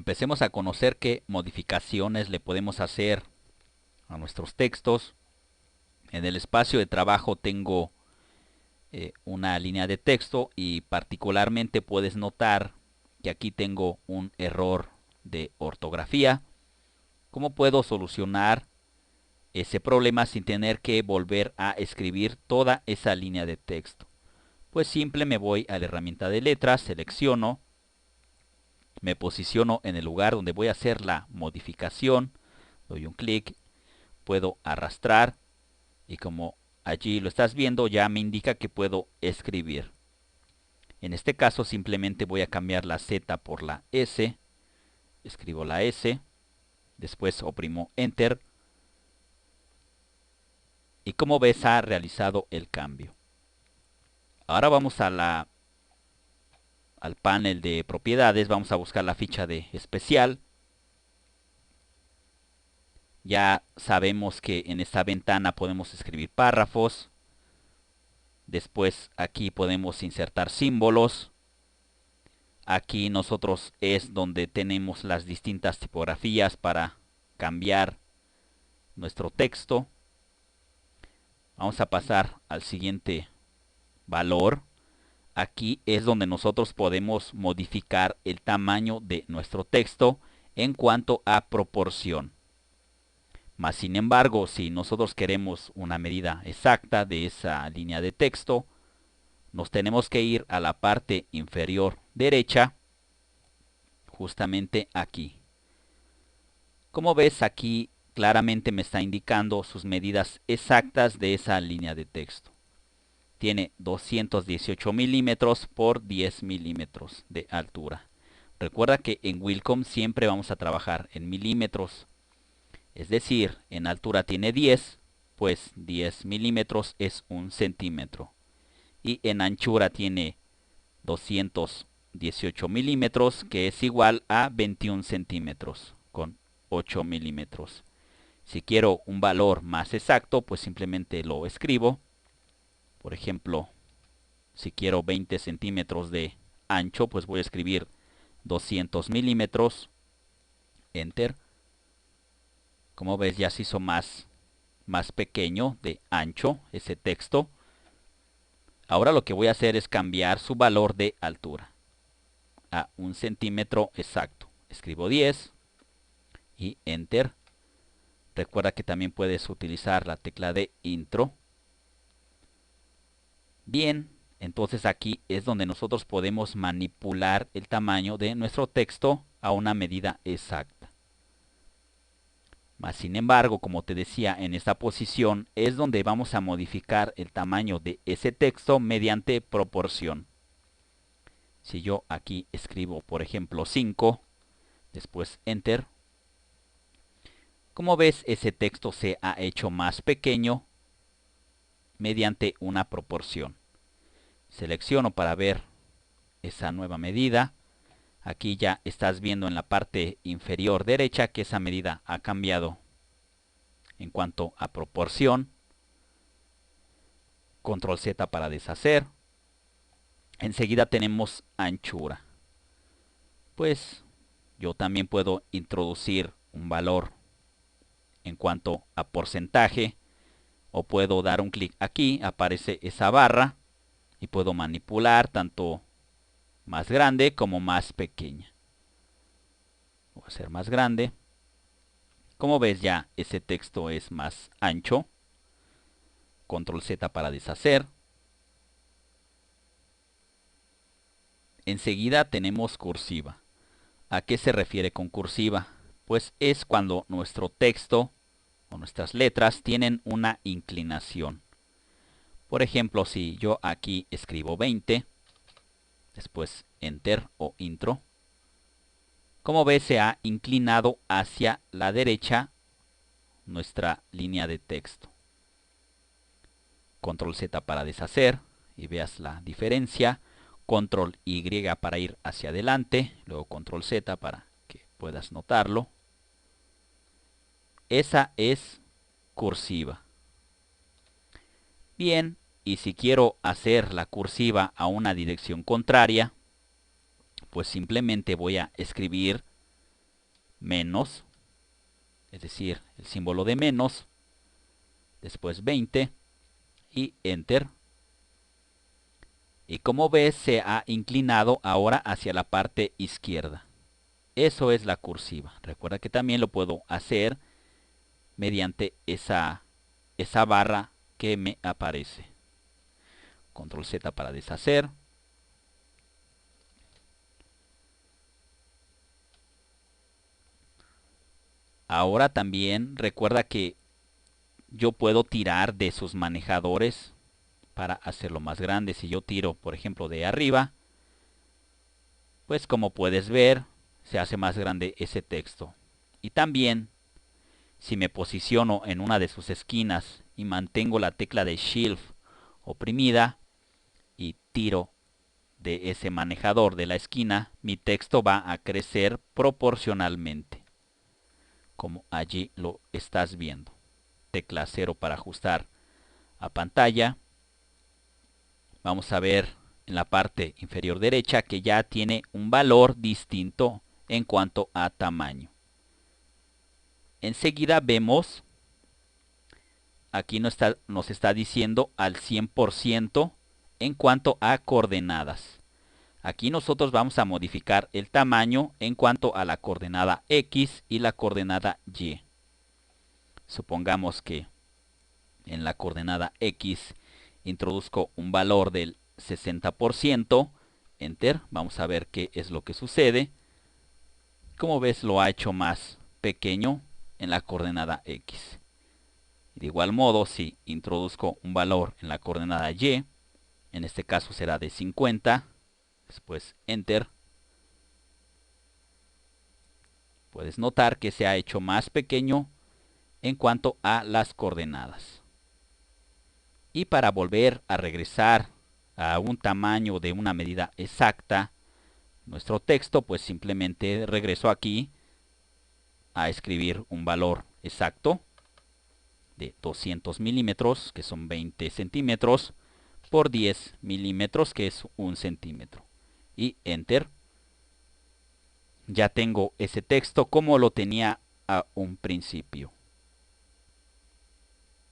empecemos a conocer qué modificaciones le podemos hacer a nuestros textos. En el espacio de trabajo tengo una línea de texto y particularmente puedes notar que aquí tengo un error de ortografía. ¿Cómo puedo solucionar ese problema sin tener que volver a escribir toda esa línea de texto? Pues simple, me voy a la herramienta de letras, selecciono, me posiciono en el lugar donde voy a hacer la modificación, doy un clic, puedo arrastrar y como allí lo estás viendo ya me indica que puedo escribir. En este caso simplemente voy a cambiar la Z por la S, escribo la S, después oprimo Enter y como ves ha realizado el cambio. Ahora vamos a al panel de propiedades, vamos a buscar la ficha de especial. Ya sabemos que en esta ventana podemos escribir párrafos. Después aquí podemos insertar símbolos. Aquí nosotros es donde tenemos las distintas tipografías para cambiar nuestro texto. Vamos a pasar al siguiente valor. Aquí es donde nosotros podemos modificar el tamaño de nuestro texto en cuanto a proporción. Mas sin embargo, si nosotros queremos una medida exacta de esa línea de texto, nos tenemos que ir a la parte inferior derecha, justamente aquí. Como ves, aquí claramente me está indicando sus medidas exactas de esa línea de texto. Tiene 218 milímetros por 10 milímetros de altura. Recuerda que en Wacom siempre vamos a trabajar en milímetros. Es decir, en altura tiene 10, pues 10 milímetros es 1 centímetro. Y en anchura tiene 218 milímetros, que es igual a 21 centímetros, con 8 milímetros. Si quiero un valor más exacto, pues simplemente lo escribo. Por ejemplo, si quiero 20 centímetros de ancho, pues voy a escribir 200 milímetros. Enter. Como ves, ya se hizo más pequeño de ancho ese texto. Ahora lo que voy a hacer es cambiar su valor de altura a 1 centímetro exacto. Escribo 10 y Enter. Recuerda que también puedes utilizar la tecla de intro. Bien, entonces aquí es donde nosotros podemos manipular el tamaño de nuestro texto a una medida exacta. Mas sin embargo, como te decía, en esta posición es donde vamos a modificar el tamaño de ese texto mediante proporción. Si yo aquí escribo, por ejemplo, 5, después Enter, como ves, ese texto se ha hecho más pequeño mediante una proporción. Selecciono para ver esa nueva medida. Aquí ya estás viendo en la parte inferior derecha que esa medida ha cambiado en cuanto a proporción. Control Z para deshacer. Enseguida tenemos anchura. Pues yo también puedo introducir un valor en cuanto a porcentaje. O puedo dar un clic aquí, aparece esa barra. Y puedo manipular tanto más grande como más pequeña. Voy a hacer más grande. Como ves ya ese texto es más ancho. Control Z para deshacer. Enseguida tenemos cursiva. ¿A qué se refiere con cursiva? Pues es cuando nuestro texto o nuestras letras tienen una inclinación. Por ejemplo, si yo aquí escribo 20, después Enter o Intro, como ves se ha inclinado hacia la derecha nuestra línea de texto. Control Z para deshacer y veas la diferencia. Control Y para ir hacia adelante, luego Control Z para que puedas notarlo. Esa es cursiva. Bien, y si quiero hacer la cursiva a una dirección contraria, pues simplemente voy a escribir menos, es decir, el símbolo de menos, después 20 y Enter. Y como ves, se ha inclinado ahora hacia la parte izquierda. Eso es la cursiva. Recuerda que también lo puedo hacer mediante esa barra que me aparece. Control Z para deshacer. Ahora también recuerda que yo puedo tirar de sus manejadores para hacerlo más grande. Si yo tiro, por ejemplo, de arriba, pues como puedes ver, se hace más grande ese texto. Y también, si me posiciono en una de sus esquinas y mantengo la tecla de Shift oprimida y tiro de ese manejador de la esquina, mi texto va a crecer proporcionalmente, como allí lo estás viendo. Tecla 0 para ajustar a pantalla. Vamos a ver en la parte inferior derecha que ya tiene un valor distinto en cuanto a tamaño. Enseguida vemos, aquí nos está diciendo al 100% en cuanto a coordenadas. Aquí nosotros vamos a modificar el tamaño en cuanto a la coordenada X y la coordenada Y. Supongamos que en la coordenada X introduzco un valor del 60%, Enter, vamos a ver qué es lo que sucede. Como ves, lo ha hecho más pequeño en la coordenada X. De igual modo, si introduzco un valor en la coordenada Y, en este caso será de 50, después Enter, puedes notar que se ha hecho más pequeño en cuanto a las coordenadas. Y para volver a regresar a un tamaño de una medida exacta, nuestro texto, pues simplemente regreso aquí a escribir un valor exacto de 200 milímetros, que son 20 centímetros, por 10 milímetros, que es 1 centímetro. Y Enter. Ya tengo ese texto como lo tenía a un principio.